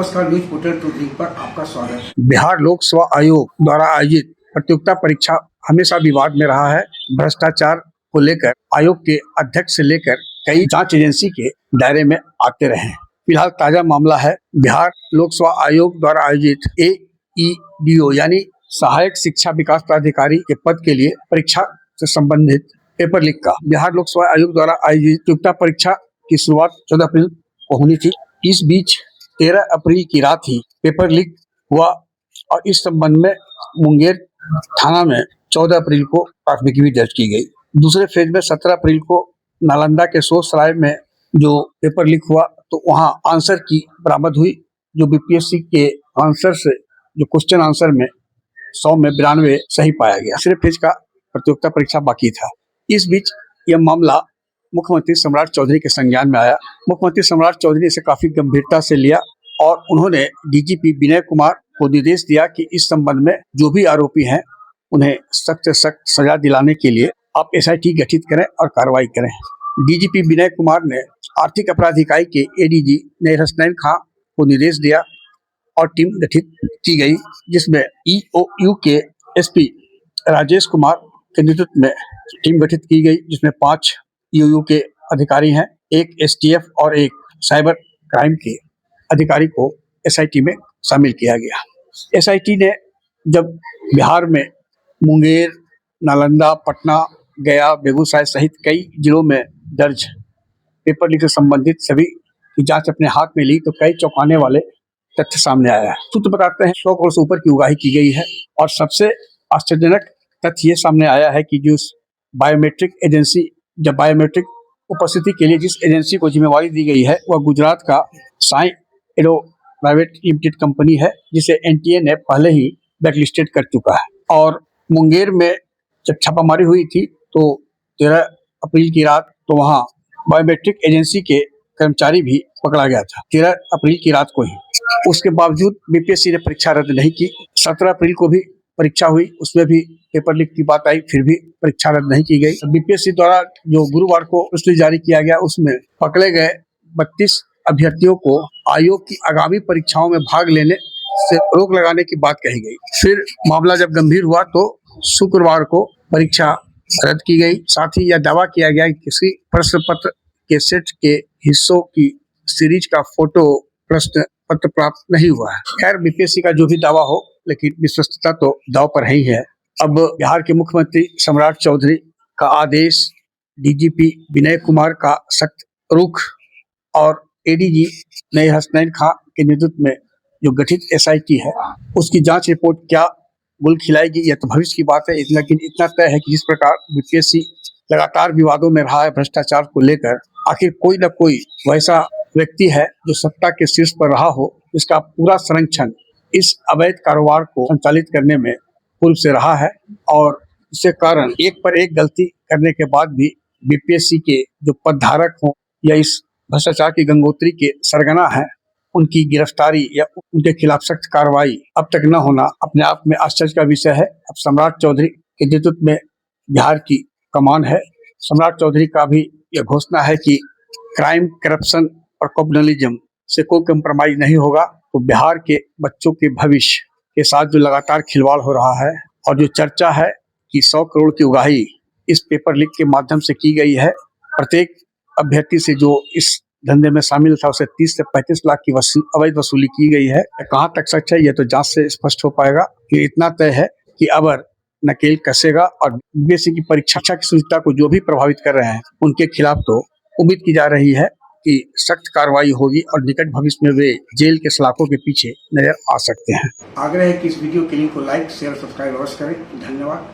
नमस्कार, news portal to dream पर आपका स्वागत। बिहार लोक सेवा आयोग द्वारा आयोजित प्रतियोगिता परीक्षा हमेशा विवाद में रहा है। भ्रष्टाचार को लेकर आयोग के अध्यक्ष से लेकर कई जांच एजेंसी के दायरे में आते रहे हैं। फिलहाल ताजा मामला है बिहार लोक सेवा आयोग द्वारा आयोजित AEDO यानी सहायक शिक्षा विकास प्राधिकारी के पद के लिए परीक्षा से संबंधित पेपर लीक का। बिहार लोक सेवा आयोग द्वारा आयोजित प्रतियोगिता परीक्षा की शुरुआत 14 अप्रैल को होनी थी। इस बीच 13 अप्रैल की रात ही पेपर लीक हुआ और इस संबंध में मुंगेर थाना में 14 अप्रैल को प्राथमिकी भी दर्ज की गई। दूसरे फेज में 17 अप्रैल को नालंदा के सोसराय में जो पेपर लीक हुआ तो वहां आंसर की बरामद हुई, जो बीपीएससी के आंसर से जो क्वेश्चन आंसर में 100 में 92 सही पाया गया। तीसरे फेज का प्रतियोगिता परीक्षा बाकी था। इस बीच यह मामला मुख्यमंत्री सम्राट चौधरी के संज्ञान में आया। मुख्यमंत्री सम्राट चौधरी ने इसे काफी गंभीरता से लिया और उन्होंने डीजीपी विनय कुमार को निर्देश दिया कि इस संबंध में जो भी आरोपी हैं उन्हें सख्त से सख्त सजा दिलाने के लिए आप SIT गठित करें और कार्रवाई करें। डीजीपी विनय कुमार ने आर्थिक अपराध इकाई के ADG नईर हसनैन खां को निर्देश दिया और टीम गठित की गई, जिसमें EOU के SP राजेश कुमार के नेतृत्व में टीम गठित की गई, जिसमें 5 EOU के अधिकारी हैं, एक STF और एक साइबर क्राइम के अधिकारी को SIT में शामिल किया गया। SIT ने जब बिहार में मुंगेर, नालंदा, पटना, गया, बेगूसराय सहित कई जिलों में दर्ज पेपर लीक से संबंधित सभी की जांच अपने हाथ में ली तो कई चौंकाने वाले तथ्य सामने आया है। सूत्र बताते हैं 100 करोड़ से ऊपर की उगाही की गई है और सबसे आश्चर्यजनक तथ्य ये सामने आया है कि जो बायोमेट्रिक एजेंसी जब बायोमेट्रिक उपस्थिति के लिए जिस एजेंसी को जिम्मेवारी दी गई है वह गुजरात का Sai arrow private limited company है, जिसे NTA ने पहले ही ब्लैकलिस्टेड कर चुका है। और मुंगेर में जब छापामारी हुई थी तो 13 अप्रैल की रात तो वहां बायोमेट्रिक एजेंसी के कर्मचारी भी पकड़ा गया था 13 अप्रैल की रात को ही। उसके बावजूद बीपीएससी ने परीक्षा रद्द नहीं की। 17 अप्रैल को भी परीक्षा हुई, उसमें भी पेपर लीक की बात आई, फिर भी परीक्षा रद्द नहीं की गई। बीपीएससी द्वारा जो गुरुवार को लिस्ट जारी किया गया उसमें पकड़े गए 32 अभ्यर्थियों को आयोग की आगामी परीक्षाओं में भाग लेने से रोक लगाने की बात कही गई। फिर मामला जब गंभीर हुआ तो शुक्रवार को परीक्षा रद्द की गई। साथ ही यह दावा किया गया कि किसी प्रश्न पत्र के सेट के हिस्सों की सीरीज का फोटो प्रश्न पत्र प्राप्त नहीं हुआ है। खैर, बीपीएससी का जो भी दावा हो, लेकिन विश्वस्तता तो दाव पर ही है। अब बिहार के मुख्यमंत्री सम्राट चौधरी का आदेश, डीजीपी विनय कुमार का सख्त रुख और ADG नईर हसनैन खां के नेतृत्व में जो गठित SIT है उसकी जांच रिपोर्ट क्या गुल खिलाएगी यह तो भविष्य की बात है। लेकिन इतना तय है कि जिस प्रकार बीपीएससी लगातार विवादों में रहा है भ्रष्टाचार को लेकर, आखिर कोई न कोई वैसा व्यक्ति है जो सत्ता के शीर्ष पर रहा हो, इसका पूरा संरक्षण इस अवैध कारोबार को संचालित करने में पूर्व से रहा है। और इसके कारण एक पर एक गलती करने के बाद भी बीपीएससी के जो पदधारक हों या इस भ्रष्टाचार की गंगोत्री के सरगना है, उनकी गिरफ्तारी या उनके खिलाफ सख्त कार्रवाई अब तक न होना अपने आप में आश्चर्य का विषय है। अब सम्राट चौधरी के नेतृत्व में बिहार की कमान है। सम्राट चौधरी का भी यह घोषणा है कि क्राइम, करप्शन और कम्युनलिज्म से कोई कंप्रोमाइज नहीं होगा। तो बिहार के बच्चों के भविष्य के साथ जो लगातार खिलवाड़ हो रहा है और जो चर्चा है कि 100 करोड़ की उगाही इस पेपर लीक के माध्यम से की गई है, प्रत्येक अभ्यर्थी से जो इस धंधे में शामिल था उसे 30 से 35 लाख की अवैध वसूली की गई है। कहां तक सच है यह तो जांच से स्पष्ट हो पाएगा। कि इतना तय है कि अब नकेल कसेगा और बीपीएससी की परीक्षा की शुचिता को जो भी प्रभावित कर रहे हैं उनके खिलाफ तो उम्मीद की जा रही है कि सख्त कार्रवाई होगी और निकट भविष्य में वे जेल के सलाखों के पीछे नजर आ सकते हैं। आग्रह है कि इस वीडियो के लिंक को लाइक, शेयर, सब्सक्राइब अवश्य करें। धन्यवाद।